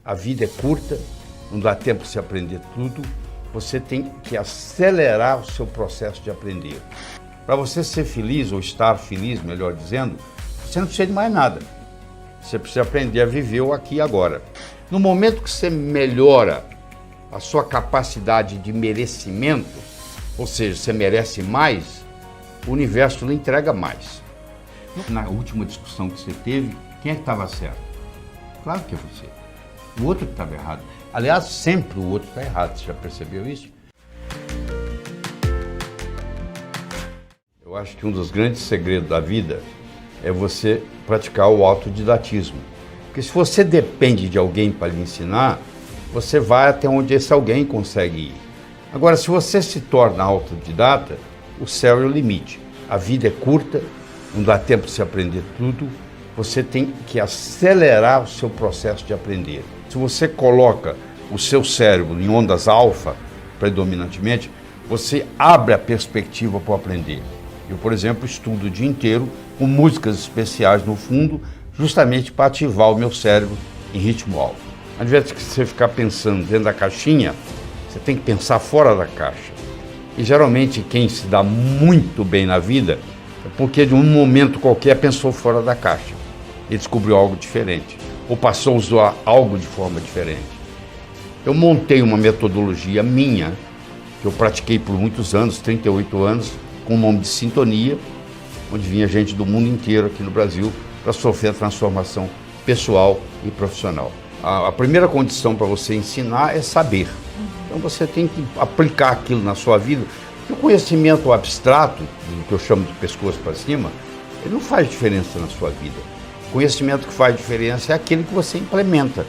A vida é curta, não dá tempo de se aprender tudo. Você tem que acelerar o seu processo de aprender. Para você ser feliz, ou estar feliz, melhor dizendo, você não precisa de mais nada. Você precisa aprender a viver o aqui e agora. No momento que você melhora a sua capacidade de merecimento, ou seja, você merece mais, o universo lhe entrega mais. Na última discussão que você teve, quem é que estava certo? Claro que é você. O outro que estava errado. Aliás, sempre o outro está errado. Você já percebeu isso? Eu acho que um dos grandes segredos da vida é você praticar o autodidatismo. Porque se você depende de alguém para lhe ensinar, você vai até onde esse alguém consegue ir. Agora, se você se torna autodidata, o céu é o limite. A vida é curta, não dá tempo de se aprender tudo. Você tem que acelerar o seu processo de aprender. Se você coloca o seu cérebro em ondas alfa, predominantemente, você abre a perspectiva para aprender. Eu, por exemplo, estudo o dia inteiro com músicas especiais no fundo, justamente para ativar o meu cérebro em ritmo alto. Ao invés de você ficar pensando dentro da caixinha, você tem que pensar fora da caixa. E geralmente quem se dá muito bem na vida é porque de um momento qualquer pensou fora da caixa e descobriu algo diferente, ou passou a usar algo de forma diferente. Eu montei uma metodologia minha, que eu pratiquei por muitos anos, 38 anos, com o nome de Sintonia, onde vinha gente do mundo inteiro aqui no Brasil para sofrer a transformação pessoal e profissional. A primeira condição para você ensinar é saber. Então você tem que aplicar aquilo na sua vida. Porque o conhecimento abstrato, que eu chamo de pescoço para cima, ele não faz diferença na sua vida. O conhecimento que faz diferença é aquele que você implementa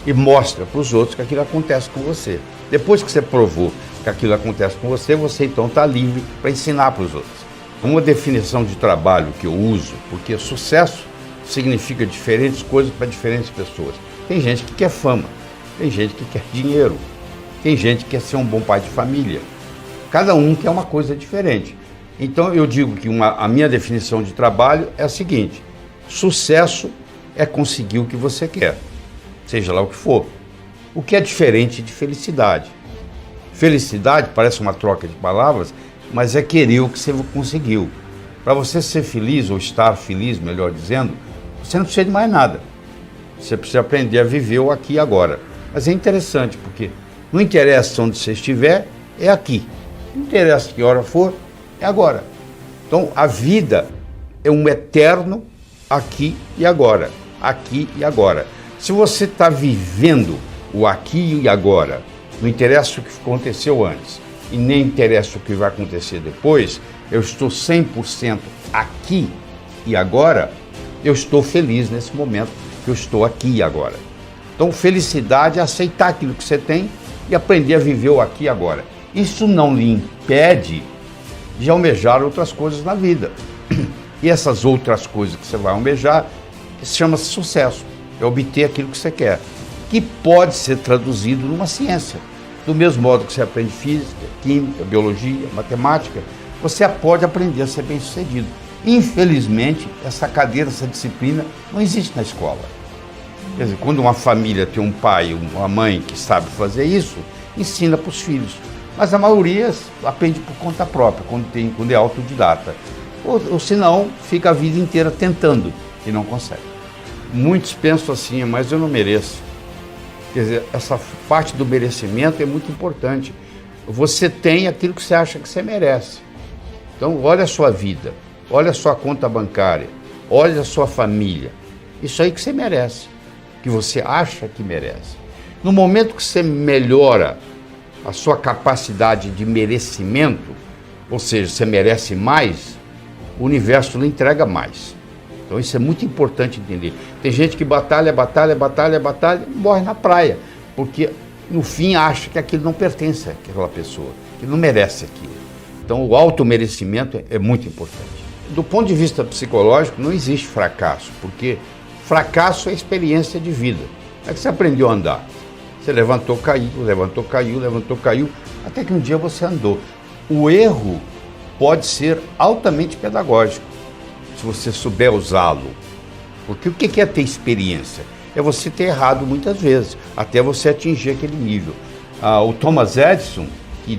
e mostra para os outros que aquilo acontece com você. Depois que você provou que aquilo acontece com você, você então está livre para ensinar para os outros. Uma definição de trabalho que eu uso, porque sucesso significa diferentes coisas para diferentes pessoas. Tem gente que quer fama, tem gente que quer dinheiro, tem gente que quer ser um bom pai de família. Cada um quer uma coisa diferente. Então eu digo que a minha definição de trabalho é a seguinte: sucesso é conseguir o que você quer, seja lá o que for. O que é diferente de felicidade. Felicidade parece uma troca de palavras, mas é querer o que você conseguiu. Para você ser feliz, ou estar feliz, melhor dizendo, você não precisa de mais nada. Você precisa aprender a viver o aqui e agora. Mas é interessante, porque não interessa onde você estiver, é aqui. Não interessa que hora for, é agora. Então, a vida é um eterno aqui e agora. Aqui e agora. Se você está vivendo o aqui e agora, não interessa o que aconteceu antes e nem interessa o que vai acontecer depois, eu estou 100% aqui e agora, eu estou feliz nesse momento que eu estou aqui e agora. Então, felicidade é aceitar aquilo que você tem e aprender a viver o aqui e agora. Isso não lhe impede de almejar outras coisas na vida. E essas outras coisas que você vai almejar, se chama sucesso. É obter aquilo que você quer, que pode ser traduzido numa ciência. Do mesmo modo que você aprende física, química, biologia, matemática, você pode aprender a ser bem-sucedido. Infelizmente, essa cadeira, essa disciplina não existe na escola. Quer dizer, quando uma família tem um pai, uma mãe que sabe fazer isso, ensina para os filhos. Mas a maioria aprende por conta própria, quando é autodidata. Ou senão, fica a vida inteira tentando e não consegue. Muitos pensam assim, mas eu não mereço. Quer dizer, essa parte do merecimento é muito importante. Você tem aquilo que você acha que você merece. Então, olha a sua vida, olha a sua conta bancária, olha a sua família. Isso aí que você merece, que você acha que merece. No momento que você melhora a sua capacidade de merecimento, ou seja, você merece mais, o universo lhe entrega mais. Então isso é muito importante entender. Tem gente que batalha, e morre na praia, porque no fim acha que aquilo não pertence àquela pessoa, que não merece aquilo. Então o automerecimento é muito importante. Do ponto de vista psicológico, não existe fracasso, porque fracasso é experiência de vida. É que você aprendeu a andar. Você levantou, caiu, até que um dia você andou. O erro pode ser altamente pedagógico, se você souber usá-lo. Porque o que é ter experiência? é você ter errado muitas vezes, até você atingir aquele nível. O Thomas Edison, que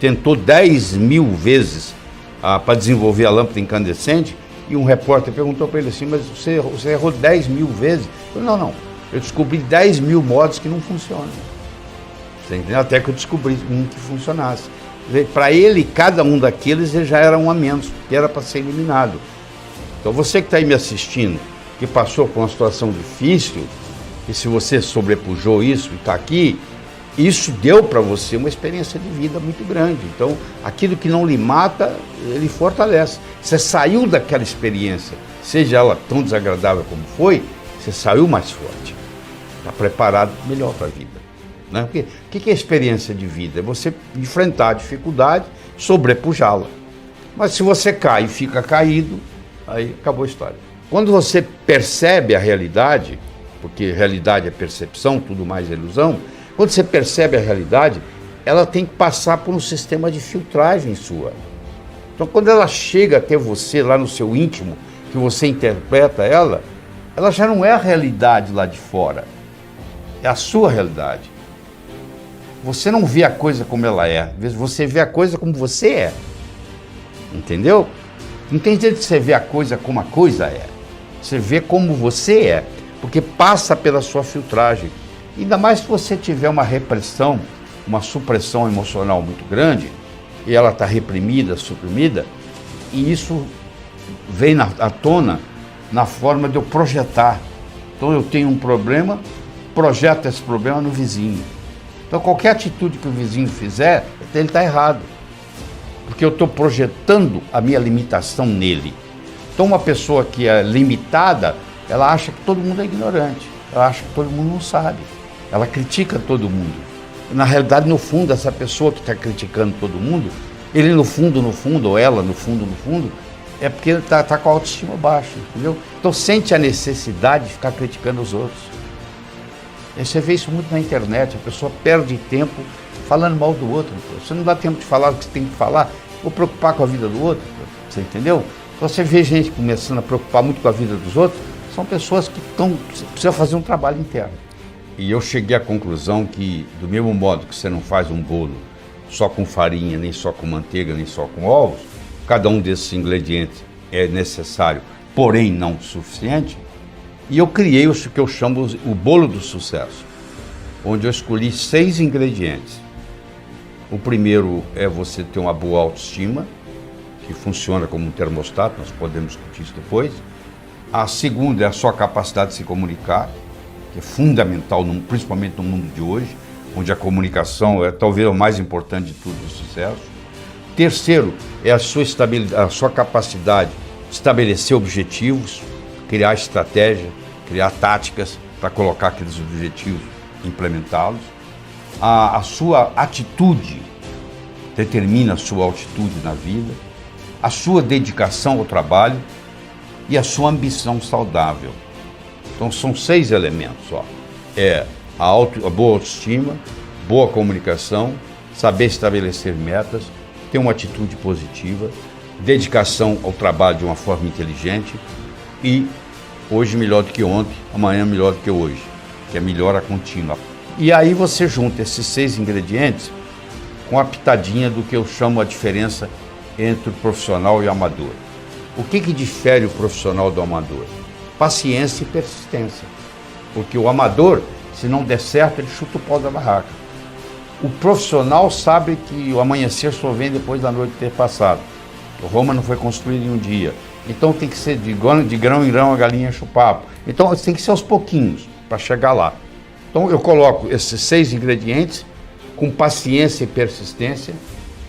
tentou 10.000 vezes para desenvolver a lâmpada incandescente, e um repórter perguntou para ele assim, mas você errou 10.000 vezes? Eu falei, não, eu descobri 10.000 modos que não funcionam. Você entendeu? Até que eu descobri um que funcionasse. Para ele, cada um daqueles ele já era um a menos, que era para ser eliminado. Então você que está aí me assistindo, que passou por uma situação difícil, e se você sobrepujou isso e está aqui, isso deu para você uma experiência de vida muito grande. Então, aquilo que não lhe mata, ele fortalece. Você saiu daquela experiência, seja ela tão desagradável como foi, você saiu mais forte. Está preparado melhor para a vida. Né? Porque o que é experiência de vida? É você enfrentar a dificuldade, sobrepujá-la. Mas se você cai e fica caído, aí acabou a história. Quando você percebe a realidade, porque realidade é percepção, tudo mais é ilusão, quando você percebe a realidade, ela tem que passar por um sistema de filtragem sua. Então, quando ela chega até você, lá no seu íntimo, que você interpreta ela já não é a realidade lá de fora, é a sua realidade. Você não vê a coisa como ela é, você vê a coisa como você é. Entendeu? Não tem jeito de você ver a coisa como a coisa é. Você vê como você é, porque passa pela sua filtragem. Ainda mais se você tiver uma repressão, uma supressão emocional muito grande, e ela está reprimida, suprimida, e isso vem à tona na forma de eu projetar. Então eu tenho um problema, projeto esse problema no vizinho. Então qualquer atitude que o vizinho fizer, ele está errado. Porque eu estou projetando a minha limitação nele. Então uma pessoa que é limitada, ela acha que todo mundo é ignorante. Ela acha que todo mundo não sabe. Ela critica todo mundo. Na realidade, no fundo, essa pessoa que está criticando todo mundo, ele no fundo, ou ela no fundo, é porque ele está com a autoestima baixa, entendeu? Então sente a necessidade de ficar criticando os outros. E você vê isso muito na internet, a pessoa perde tempo falando mal do outro. Você não dá tempo de falar o que você tem que falar, vou preocupar com a vida do outro, você entendeu? Então você vê gente começando a preocupar muito com a vida dos outros, são pessoas que precisam fazer um trabalho interno. E eu cheguei à conclusão que, do mesmo modo que você não faz um bolo só com farinha, nem só com manteiga, nem só com ovos, cada um desses ingredientes é necessário, porém não suficiente, e eu criei o que eu chamo o bolo do sucesso, onde eu escolhi 6 ingredientes. O primeiro é você ter uma boa autoestima, que funciona como um termostato, nós podemos discutir isso depois. A segunda é a sua capacidade de se comunicar, que é fundamental, principalmente no mundo de hoje, onde a comunicação é talvez o mais importante de tudo do sucesso. Terceiro é a sua capacidade de estabelecer objetivos, criar estratégia, criar táticas para colocar aqueles objetivos e implementá-los. A sua atitude determina a sua altitude na vida, a sua dedicação ao trabalho e a sua ambição saudável. Então são 6 elementos, ó. A boa autoestima, boa comunicação, saber estabelecer metas, ter uma atitude positiva, dedicação ao trabalho de uma forma inteligente e hoje melhor do que ontem, amanhã melhor do que hoje, que é melhora contínua. E aí você junta esses 6 ingredientes com a pitadinha do que eu chamo a diferença entre o profissional e o amador. O que difere o profissional do amador? Paciência e persistência. Porque o amador, se não der certo, ele chuta o pau da barraca. O profissional sabe que o amanhecer só vem depois da noite ter passado. Roma não foi construída em um dia. Então tem que ser de grão em grão a galinha enche o papo. Então tem que ser aos pouquinhos para chegar lá. Então eu coloco esses 6 ingredientes com paciência e persistência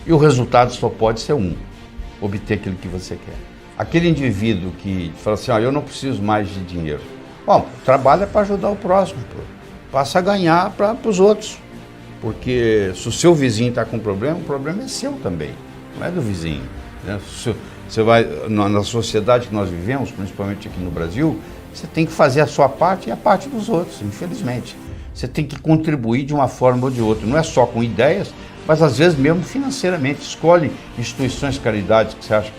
e o resultado só pode ser um: obter aquilo que você quer. Aquele indivíduo que fala assim, eu não preciso mais de dinheiro. Bom, trabalha para ajudar o próximo, passa a ganhar para os outros. Porque se o seu vizinho está com problema, o problema é seu também, não é do vizinho. Né? Você vai, na sociedade que nós vivemos, principalmente aqui no Brasil, você tem que fazer a sua parte e a parte dos outros, infelizmente. Você tem que contribuir de uma forma ou de outra, não é só com ideias, mas às vezes mesmo financeiramente. Escolhe instituições de caridade que você acha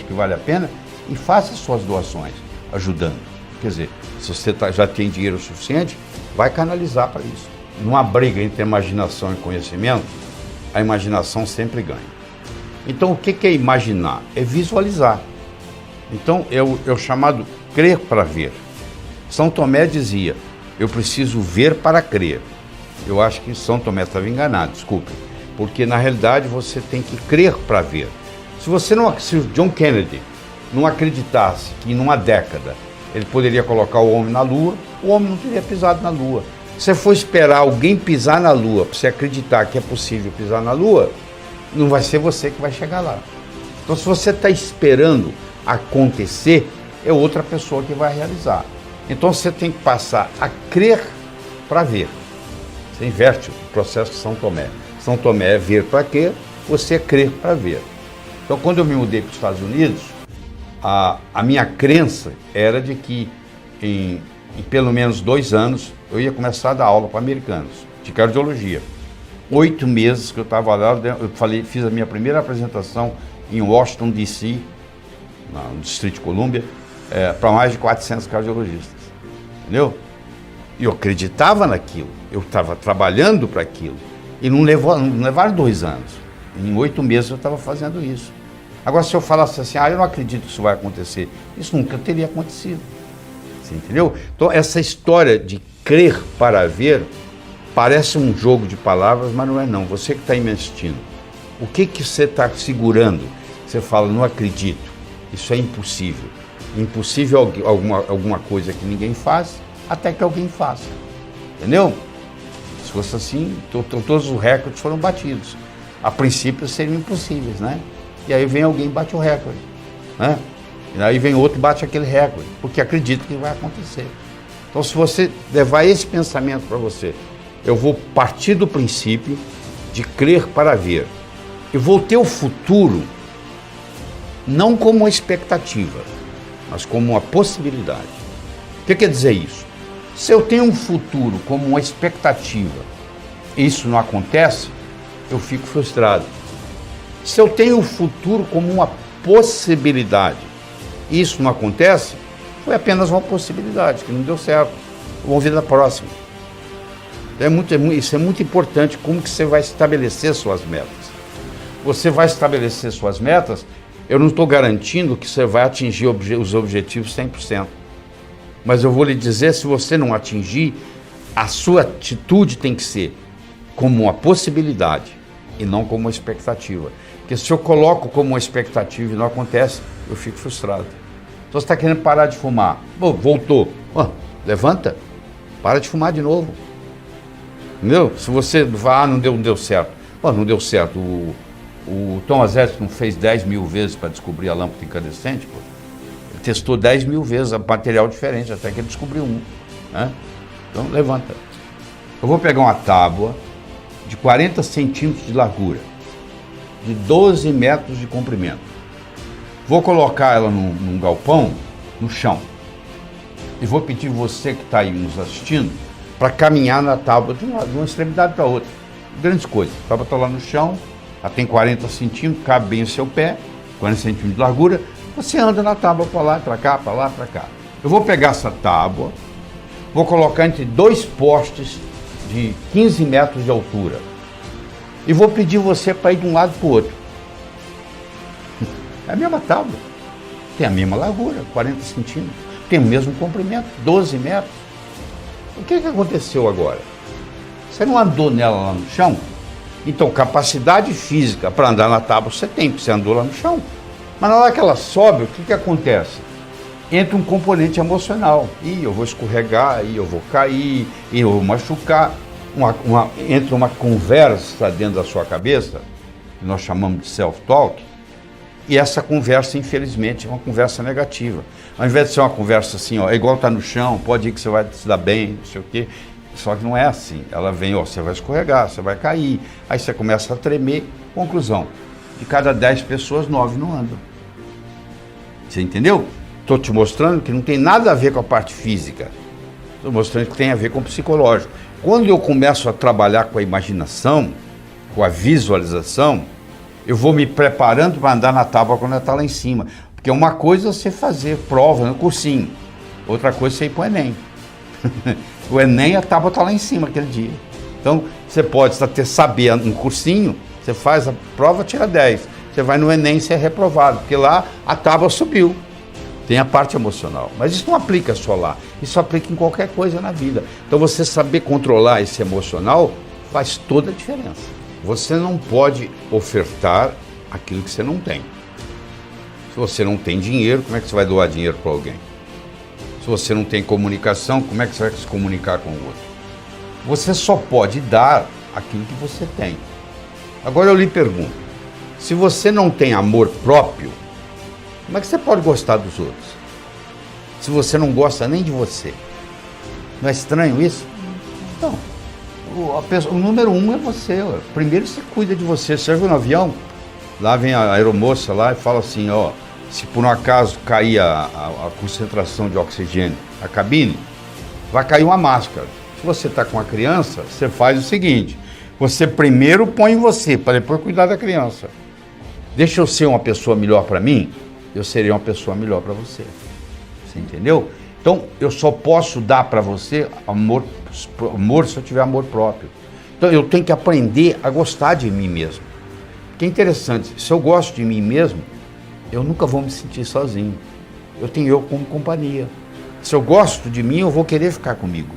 que vale a pena e faça suas doações, ajudando. Quer dizer, se você já tem dinheiro suficiente, vai canalizar para isso. Numa briga entre imaginação e conhecimento, a imaginação sempre ganha. Então, o que é imaginar? É visualizar. Então, é o chamado crer para ver. São Tomé dizia, eu preciso ver para crer. Eu acho que São Tomé estava enganado, desculpe. Porque, na realidade, você tem que crer para ver. Se o John Kennedy não acreditasse que, numa década, ele poderia colocar o homem na Lua, o homem não teria pisado na Lua. Se você for esperar alguém pisar na Lua, para você acreditar que é possível pisar na Lua, não vai ser você que vai chegar lá. Então, se você está esperando acontecer, é outra pessoa que vai realizar. Então, você tem que passar a crer para ver. Você inverte o processo de São Tomé. São Tomé é ver para quê, você é crer para ver. Então, quando eu me mudei para os Estados Unidos, a minha crença era de que em pelo menos 2 anos eu ia começar a dar aula para americanos de cardiologia. 8 meses que eu estava lá, eu fiz a minha primeira apresentação em Washington, D.C., no Distrito de Colômbia, para mais de 400 cardiologistas. Entendeu? E eu acreditava naquilo, eu estava trabalhando para aquilo. E não levaram 2 anos. Em 8 meses eu estava fazendo isso. Agora, se eu falasse assim, eu não acredito que isso vai acontecer, isso nunca teria acontecido. Você entendeu? Então, essa história de crer para ver parece um jogo de palavras, mas não é não. Você que está investindo, o que você está segurando? Você fala, não acredito, isso é impossível. Impossível alguma coisa que ninguém faz, até que alguém faça. Entendeu? Se fosse assim, todos os recordes foram batidos. A princípio seriam impossíveis, né? E aí vem alguém e bate o recorde, né? E aí vem outro e bate aquele recorde, porque acredita que vai acontecer. Então, se você levar esse pensamento para você, eu vou partir do princípio de crer para ver. Eu vou ter o futuro não como uma expectativa, mas como uma possibilidade. O que quer dizer isso? Se eu tenho um futuro como uma expectativa e isso não acontece, eu fico frustrado. Se eu tenho o futuro como uma possibilidade e isso não acontece, foi apenas uma possibilidade, que não deu certo. Vamos ver na próxima. Isso é muito importante, como que você vai estabelecer suas metas. Você vai estabelecer suas metas, eu não estou garantindo que você vai atingir os objetivos 100%. Mas eu vou lhe dizer, se você não atingir, a sua atitude tem que ser como uma possibilidade e não como uma expectativa. Porque se eu coloco como uma expectativa e não acontece, eu fico frustrado. Então você está querendo parar de fumar. Voltou. Levanta, para de fumar de novo. Entendeu? Se você vai, não deu certo. Não deu certo. O Thomas Edison fez 10 mil vezes para descobrir a lâmpada incandescente. Ele testou 10 mil vezes material diferente, até que ele descobriu um. Né? Então levanta. Eu vou pegar uma tábua de 40 centímetros de largura, de 12 metros de comprimento. Vou colocar ela num galpão, no chão. E vou pedir você que está aí nos assistindo para caminhar na tábua de uma extremidade para outra. Grandes coisas. A tábua está lá no chão, ela tem 40 centímetros, cabe bem o seu pé, 40 centímetros de largura. Você anda na tábua para lá, para cá, para lá, para cá. Eu vou pegar essa tábua, vou colocar entre 2 postes de 15 metros de altura e vou pedir você para ir de um lado para o outro. É a mesma tábua, tem a mesma largura, 40 centímetros, tem o mesmo comprimento, 12 metros. O que aconteceu agora? Você não andou nela lá no chão? Então, capacidade física para andar na tábua você tem, porque você andou lá no chão. Mas na hora que ela sobe, o que acontece? Entra um componente emocional. Eu vou escorregar, eu vou cair, eu vou machucar. Entra uma conversa dentro da sua cabeça, que nós chamamos de self-talk, e essa conversa, infelizmente, é uma conversa negativa. Ao invés de ser uma conversa assim, é igual estar no chão, pode ir que você vai se dar bem, não sei o quê. Só que não é assim. Ela vem, você vai escorregar, você vai cair. Aí você começa a tremer. Conclusão, de cada 10 pessoas, 9 não andam. Você entendeu? Estou te mostrando que não tem nada a ver com a parte física. Estou mostrando que tem a ver com o psicológico. Quando eu começo a trabalhar com a imaginação, com a visualização, eu vou me preparando para andar na tábua quando ela está lá em cima. Porque uma coisa é você fazer prova no cursinho. Outra coisa é você ir para o Enem. O Enem, a tábua está lá em cima aquele dia. Então, você pode saber um cursinho, você faz a prova, tira 10. Você vai no Enem, você é reprovado, porque lá a tábua subiu. Tem a parte emocional. Mas isso não aplica só lá. Isso aplica em qualquer coisa na vida. Então, você saber controlar esse emocional faz toda a diferença. Você não pode ofertar aquilo que você não tem. Se você não tem dinheiro, como é que você vai doar dinheiro para alguém? Se você não tem comunicação, como é que você vai se comunicar com o outro? Você só pode dar aquilo que você tem. Agora eu lhe pergunto, se você não tem amor próprio, como é que você pode gostar dos outros? Se você não gosta nem de você. Não é estranho isso? Então, o número 1 é você. Ó. Primeiro você cuida de você. Você viu no avião? Lá vem a aeromoça lá e fala assim, ó, se por um acaso cair a concentração de oxigênio na cabine, vai cair uma máscara. Se você está com a criança, você faz o seguinte, você primeiro põe em você, para depois cuidar da criança. Deixa eu ser uma pessoa melhor para mim, eu serei uma pessoa melhor para você. Você entendeu? Então, eu só posso dar para você amor se eu tiver amor próprio. Então, eu tenho que aprender a gostar de mim mesmo. Que é interessante, se eu gosto de mim mesmo, eu nunca vou me sentir sozinho. Eu tenho eu como companhia. Se eu gosto de mim, eu vou querer ficar comigo.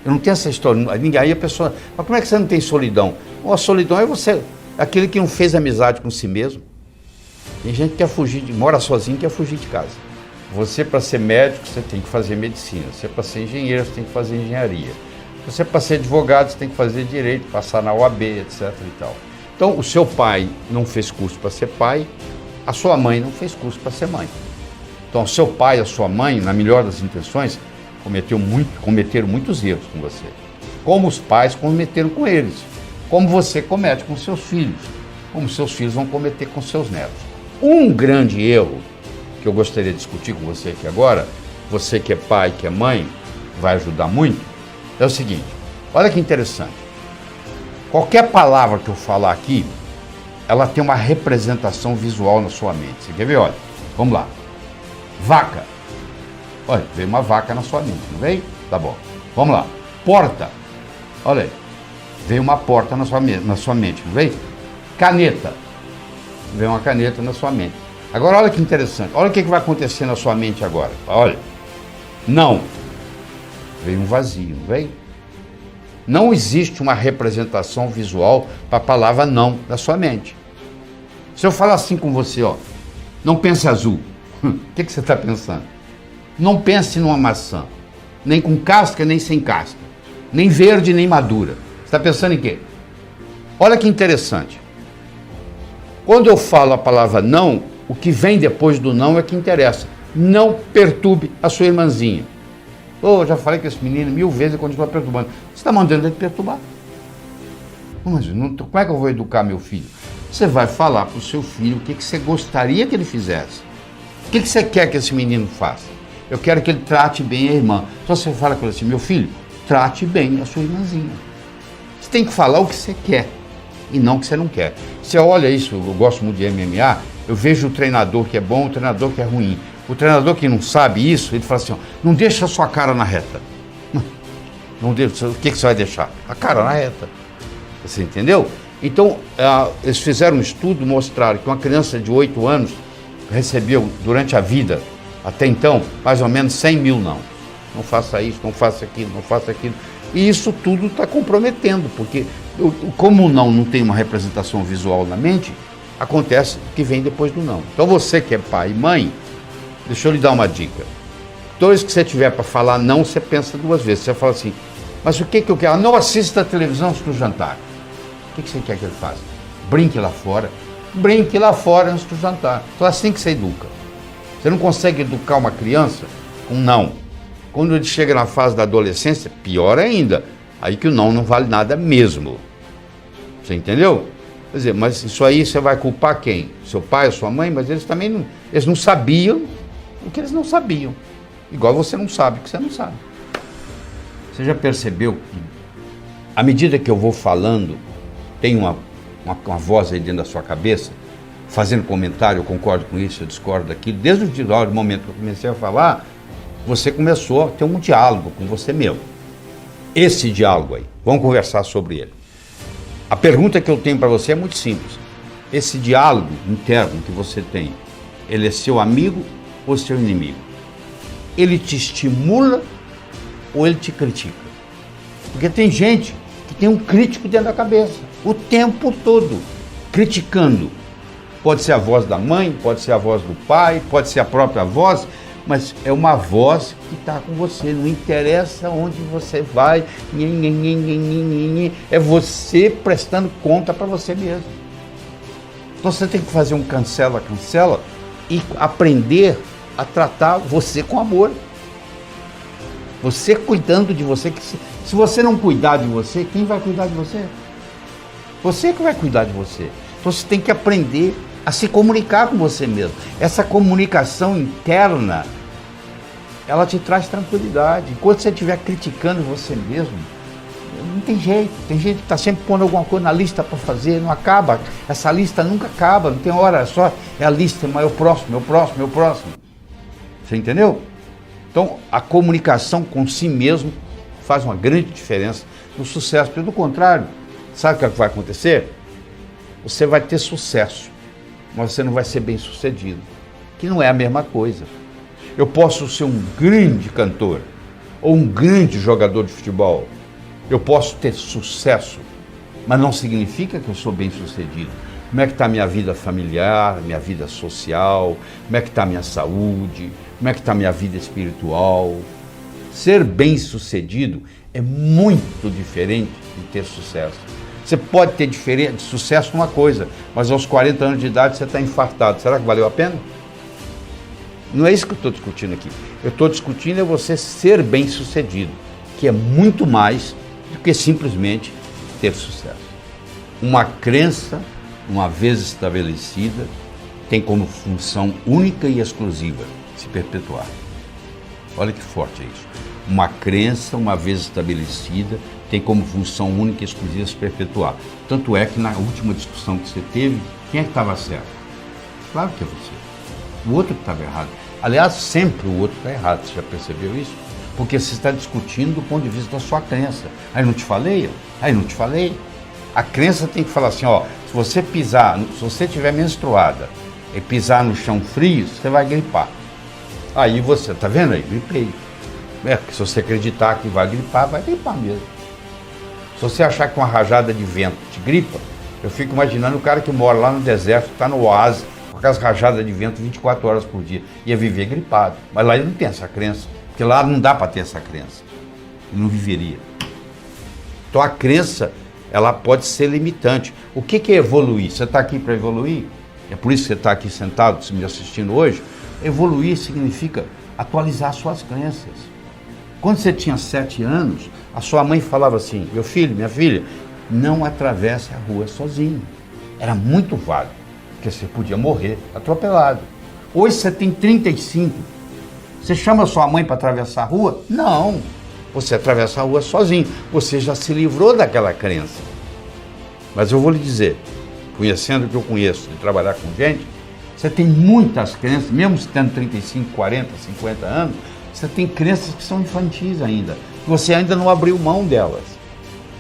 Eu não tenho essa história. Aí a pessoa, mas como é que você não tem solidão? A solidão é você, aquele que não fez amizade com si mesmo. Tem gente que quer fugir, mora sozinho, quer fugir de casa. Você, para ser médico, você tem que fazer medicina. Você, para ser engenheiro, você tem que fazer engenharia. Você, para ser advogado, você tem que fazer direito, passar na OAB, etc. e tal. Então, o seu pai não fez curso para ser pai, a sua mãe não fez curso para ser mãe. Então, o seu pai e a sua mãe, na melhor das intenções, cometeram muitos erros com você. Como os pais cometeram com eles. Como você comete com seus filhos. Como seus filhos vão cometer com seus netos. Um grande erro que eu gostaria de discutir com você aqui agora, você que é pai, que é mãe, vai ajudar muito, é o seguinte, olha que interessante. Qualquer palavra que eu falar aqui, ela tem uma representação visual na sua mente. Você quer ver? Olha, vamos lá. Vaca. Olha, veio uma vaca na sua mente, não veio? Tá bom. Vamos lá. Porta. Olha aí. Veio uma porta na sua mente, não veio? Caneta. Veio uma caneta na sua mente. Agora, olha que interessante. Olha o que vai acontecer na sua mente agora. Olha. Não. Veio um vazio, não veio? Não existe uma representação visual para a palavra não da sua mente. Se eu falar assim com você, ó, não pense azul, o que você está pensando? Não pense numa maçã, nem com casca, nem sem casca, nem verde, nem madura. Você está pensando em quê? Olha que interessante. Quando eu falo a palavra não, o que vem depois do não é que interessa. Não perturbe a sua irmãzinha. Eu já falei com esse menino 1000 vezes e continua perturbando. Você está mandando ele perturbar. Mas como é que eu vou educar meu filho? Você vai falar para o seu filho o que você gostaria que ele fizesse. O que você quer que esse menino faça? Eu quero que ele trate bem a irmã. Então você fala com ele assim, meu filho, trate bem a sua irmãzinha. Você tem que falar o que você quer e não o que você não quer. Você olha isso, eu gosto muito de MMA, eu vejo o treinador que é bom, o treinador que é ruim. O treinador que não sabe isso, ele fala assim, ó, não deixa a sua cara na reta. Não deixa, o que você vai deixar? A cara na reta. Você entendeu? Então, eles fizeram um estudo, mostraram que uma criança de 8 anos recebeu, durante a vida, até então, mais ou menos 100 mil não. Não faça isso, não faça aquilo, não faça aquilo. E isso tudo está comprometendo, porque como o não tem uma representação visual na mente, acontece o que vem depois do não. Então você que é pai e mãe, deixa eu lhe dar uma dica. Toda vez que você tiver para falar não, você pensa 2 vezes. Você fala assim, mas o que eu quero? Não assista a televisão antes do jantar. O que você quer que ele faça? Brinque lá fora. Brinque lá fora antes do jantar. Então é assim que você educa. Você não consegue educar uma criança com não. Quando ele chega na fase da adolescência, pior ainda. Aí que o não vale nada mesmo. Você entendeu? Quer dizer, mas isso aí você vai culpar quem? Seu pai, sua mãe? Mas eles também não sabiam o que eles não sabiam. Igual você não sabe o que você não sabe. Você já percebeu que, à medida que eu vou falando, tem uma voz aí dentro da sua cabeça, fazendo comentário, eu concordo com isso, eu discordo daquilo. Desde o momento que eu comecei a falar, você começou a ter um diálogo com você mesmo. Esse diálogo aí, vamos conversar sobre ele. A pergunta que eu tenho para você é muito simples. Esse diálogo interno que você tem, ele é seu amigo ou seu inimigo? Ele te estimula ou ele te critica? Porque tem gente que tem um crítico dentro da cabeça, o tempo todo, criticando. Pode ser a voz da mãe, pode ser a voz do pai, pode ser a própria voz, mas é uma voz que está com você, não interessa onde você vai, é você prestando conta para você mesmo. Então você tem que fazer um cancela e aprender a tratar você com amor. Você cuidando de você, que se você não cuidar de você, quem vai cuidar de você? Você que vai cuidar de você. Então você tem que aprender a se comunicar com você mesmo. Essa comunicação interna, ela te traz tranquilidade. Enquanto você estiver criticando você mesmo, não tem jeito. Tem gente que está sempre pondo alguma coisa na lista para fazer, não acaba. Essa lista nunca acaba, não tem hora, só é a lista, mas é o próximo. Você entendeu? Então, a comunicação com si mesmo faz uma grande diferença no sucesso. Pelo contrário, sabe o que vai acontecer? Você vai ter sucesso, mas você não vai ser bem sucedido, que não é a mesma coisa. Eu posso ser um grande cantor ou um grande jogador de futebol. Eu posso ter sucesso, mas não significa que eu sou bem sucedido. Como é que está minha vida familiar, minha vida social, como é que está minha saúde, como é que está minha vida espiritual. Ser bem sucedido é muito diferente de ter sucesso. Você pode ter sucesso numa coisa, mas aos 40 anos de idade você está infartado. Será que valeu a pena? Não é isso que eu estou discutindo aqui. Eu estou discutindo é você ser bem sucedido, que é muito mais do que simplesmente ter sucesso. Uma crença, uma vez estabelecida, tem como função única e exclusiva se perpetuar. Olha que forte é isso. Uma crença, uma vez estabelecida, tem como função única e exclusiva se perpetuar. Tanto é que na última discussão que você teve, quem é que estava certo? Claro que é você. O outro que estava errado. Aliás, sempre o outro está errado, você já percebeu isso? Porque você está discutindo do ponto de vista da sua crença. Aí não te falei? A crença tem que falar assim, ó, se você estiver menstruada e pisar no chão frio, você vai gripar. Aí você, tá vendo aí? Gripei. Porque se você acreditar que vai gripar mesmo. Se você achar que uma rajada de vento te gripa, eu fico imaginando o cara que mora lá no deserto, está no oásis, com aquelas rajadas de vento 24 horas por dia, ia viver gripado. Mas lá ele não tem essa crença, porque lá não dá para ter essa crença. Ele não viveria. Então a crença, ela pode ser limitante. O que é evoluir? Você está aqui para evoluir? É por isso que você está aqui sentado, me assistindo hoje. Evoluir significa atualizar suas crenças. Quando você tinha 7 anos, a sua mãe falava assim, meu filho, minha filha, não atravesse a rua sozinho. Era muito válido, porque você podia morrer atropelado. Hoje você tem 35, você chama a sua mãe para atravessar a rua? Não, você atravessa a rua sozinho, você já se livrou daquela crença. Mas eu vou lhe dizer, conhecendo o que eu conheço, de trabalhar com gente, você tem muitas crenças, mesmo tendo 35, 40, 50 anos, você tem crenças que são infantis ainda, você ainda não abriu mão delas.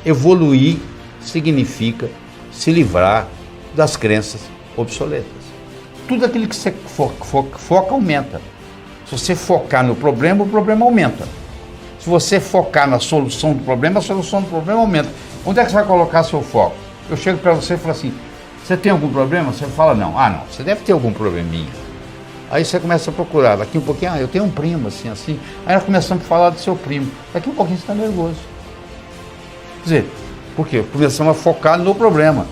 Evoluir significa se livrar das crenças obsoletas. Tudo aquilo que você foca aumenta. Se você focar no problema, o problema aumenta. Se você focar na solução do problema, a solução do problema aumenta. Onde é que você vai colocar seu foco? Eu chego para você e falo assim, você tem algum problema? Você fala não. Ah, não, você deve ter algum probleminha. Aí você começa a procurar, daqui um pouquinho, eu tenho um primo assim. Aí nós começamos a falar do seu primo. Daqui um pouquinho você está nervoso. Quer dizer, por quê? Começamos a focar no problema.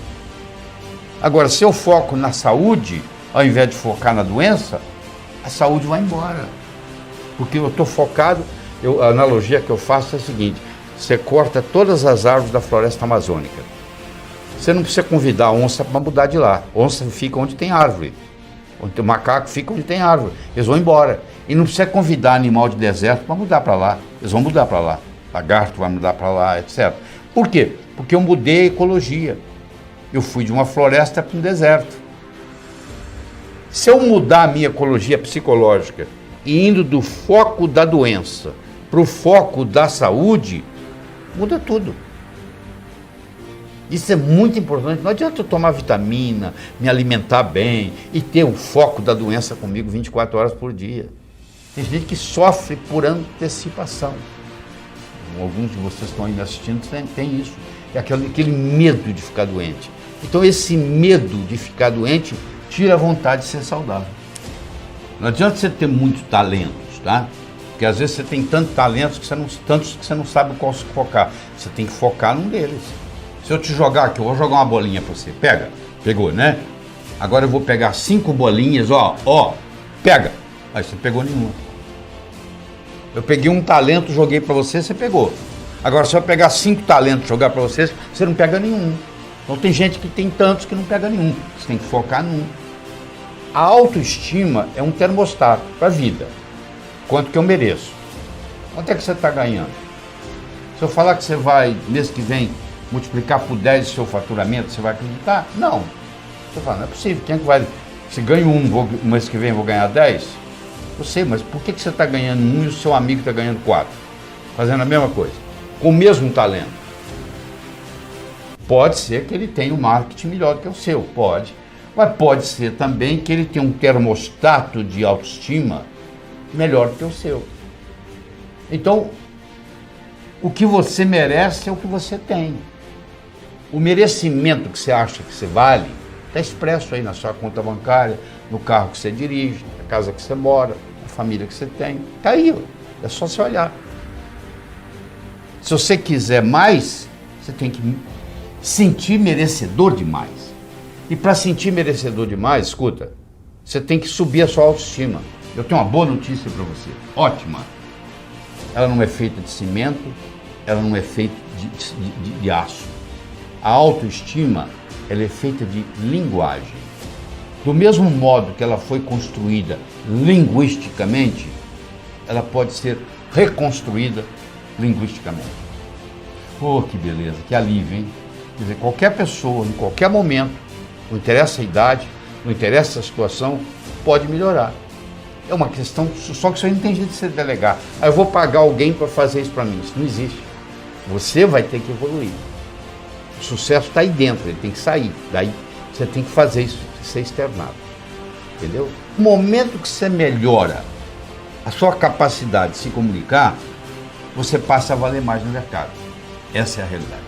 Agora, se eu foco na saúde, ao invés de focar na doença, a saúde vai embora. Porque eu estou focado, a analogia que eu faço é a seguinte, você corta todas as árvores da floresta amazônica. Você não precisa convidar a onça para mudar de lá. A onça fica onde tem árvore. O macaco fica onde tem árvore. Eles vão embora. E não precisa convidar animal de deserto para mudar para lá. Eles vão mudar para lá. Lagarto vai mudar para lá, etc. Por quê? Porque eu mudei a ecologia. Eu fui de uma floresta para um deserto. Se eu mudar a minha ecologia psicológica e indo do foco da doença para o foco da saúde, muda tudo. Isso é muito importante. Não adianta eu tomar vitamina, me alimentar bem e ter o foco da doença comigo 24 horas por dia. Tem gente que sofre por antecipação. Alguns de vocês que estão aí me assistindo tem isso. É aquele medo de ficar doente. Então esse medo de ficar doente tira a vontade de ser saudável. Não adianta você ter muitos talentos, tá? Porque às vezes você tem tantos talentos que você não sabe qual se focar. Você tem que focar num deles. Se eu te jogar aqui, eu vou jogar uma bolinha para você. Pega. Pegou, né? Agora eu vou pegar 5 bolinhas, ó. Pega. Aí você pegou nenhuma. Eu peguei um talento, joguei para você, você pegou. Agora se eu pegar 5 talentos e jogar para você, você não pega nenhum. Então tem gente que tem tantos que não pega nenhum. Você tem que focar num. A autoestima é um termostato para a vida. Quanto que eu mereço? Quanto é que você está ganhando? Se eu falar que você vai, mês que vem, multiplicar por 10 o seu faturamento, você vai acreditar? Não. Você fala, não é possível. Quem é que vai... Se ganho um, mês que vem eu vou ganhar 10? Eu sei, mas por que você está ganhando 1 e o seu amigo está ganhando 4? Fazendo a mesma coisa. Com o mesmo talento. Pode ser que ele tenha um marketing melhor do que o seu, pode. Mas pode ser também que ele tenha um termostato de autoestima melhor do que o seu. Então, o que você merece é o que você tem. O merecimento que você acha que você vale está expresso aí na sua conta bancária, no carro que você dirige, na casa que você mora, na família que você tem. Está aí, ó. É só você olhar. Se você quiser mais, você tem que sentir merecedor demais. E para sentir merecedor demais, escuta, você tem que subir a sua autoestima. Eu tenho uma boa notícia para você, ótima. Ela não é feita de cimento, ela não é feita de aço. A autoestima, ela é feita de linguagem. Do mesmo modo que ela foi construída linguisticamente, ela pode ser reconstruída linguisticamente. Oh, que beleza, que alívio, hein? Quer dizer, qualquer pessoa, em qualquer momento, não interessa a idade, não interessa a situação, pode melhorar. É uma questão, só que isso aí não tem jeito de você delegar. Eu vou pagar alguém para fazer isso para mim. Isso não existe. Você vai ter que evoluir. O sucesso está aí dentro, ele tem que sair. Daí você tem que fazer isso ser externado. Entendeu? No momento que você melhora a sua capacidade de se comunicar, você passa a valer mais no mercado. Essa é a realidade.